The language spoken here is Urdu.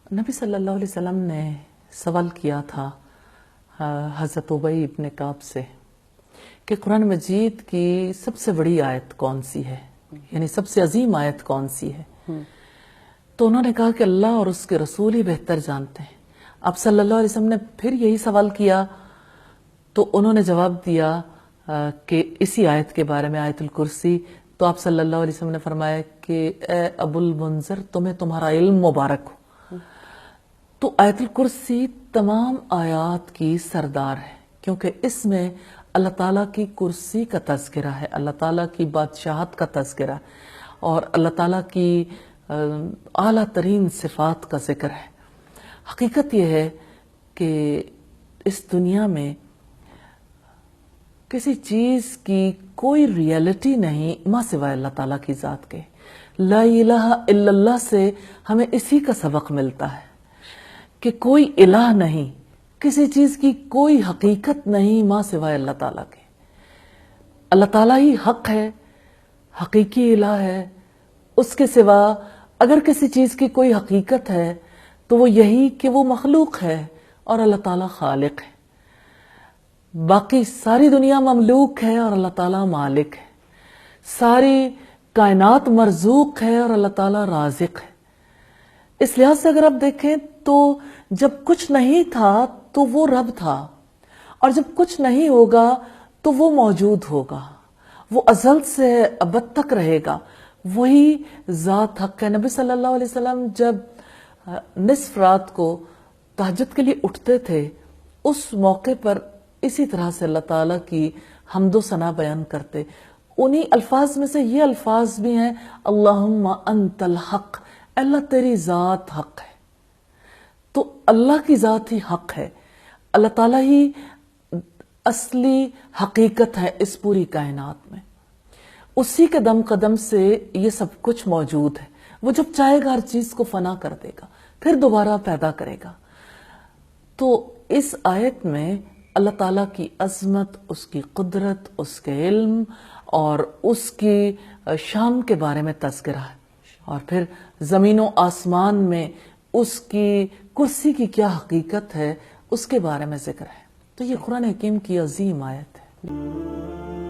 نبی صلی اللہ علیہ وسلم نے سوال کیا تھا حضرت ابی ابن کعب سے کہ قرآن مجید کی سب سے بڑی آیت کون سی ہے، یعنی سب سے عظیم آیت کون سی ہے؟ تو انہوں نے کہا کہ اللہ اور اس کے رسول ہی بہتر جانتے ہیں۔ اب صلی اللہ علیہ وسلم نے پھر یہی سوال کیا تو انہوں نے جواب دیا کہ اسی آیت کے بارے میں، آیت الکرسی۔ تو آپ صلی اللہ علیہ وسلم نے فرمایا کہ اے ابو المنذر، تمہیں تمہارا علم مبارک ہو۔ تو آیت الکرسی تمام آیات کی سردار ہے، کیونکہ اس میں اللہ تعالیٰ کی کرسی کا تذکرہ ہے، اللہ تعالیٰ کی بادشاہت کا تذکرہ ہے، اور اللہ تعالیٰ کی اعلیٰ ترین صفات کا ذکر ہے۔ حقیقت یہ ہے کہ اس دنیا میں کسی چیز کی کوئی ریئلٹی نہیں ماں سوائے اللہ تعالیٰ کی ذات کے۔ لا الہ الا اللہ سے ہمیں اسی کا سبق ملتا ہے کہ کوئی الہ نہیں، کسی چیز کی کوئی حقیقت نہیں ماں سوائے اللہ تعالیٰ کے۔ اللہ تعالیٰ ہی حق ہے، حقیقی الہ ہے۔ اس کے سوا اگر کسی چیز کی کوئی حقیقت ہے تو وہ یہی کہ وہ مخلوق ہے اور اللہ تعالیٰ خالق ہے۔ باقی ساری دنیا مملوک ہے اور اللہ تعالیٰ مالک ہے۔ ساری کائنات مرزوق ہے اور اللہ تعالیٰ رازق ہے۔ اس لحاظ سے اگر آپ دیکھیں تو جب کچھ نہیں تھا تو وہ رب تھا، اور جب کچھ نہیں ہوگا تو وہ موجود ہوگا، وہ ازل سے ابد تک رہے گا، وہی ذات حق ہے۔ نبی صلی اللہ علیہ وسلم جب نصف رات کو تہجد کے لیے اٹھتے تھے، اس موقع پر اسی طرح سے اللہ تعالیٰ کی حمد و ثنا بیان کرتے۔ انہی الفاظ میں سے یہ الفاظ بھی ہیں، اللہم انت الحق، اللہ تیری ذات حق ہے۔ تو اللہ کی ذات ہی حق ہے، اللہ تعالیٰ ہی اصلی حقیقت ہے اس پوری کائنات میں۔ اسی کے دم قدم سے یہ سب کچھ موجود ہے۔ وہ جب چاہے گا ہر چیز کو فنا کر دے گا، پھر دوبارہ پیدا کرے گا۔ تو اس آیت میں اللہ تعالیٰ کی عظمت، اس کی قدرت، اس کے علم اور اس کی شان کے بارے میں تذکرہ ہے، اور پھر زمین و آسمان میں اس کی کرسی کی کیا حقیقت ہے اس کے بارے میں ذکر ہے۔ تو یہ قرآن حکیم کی عظیم آیت ہے۔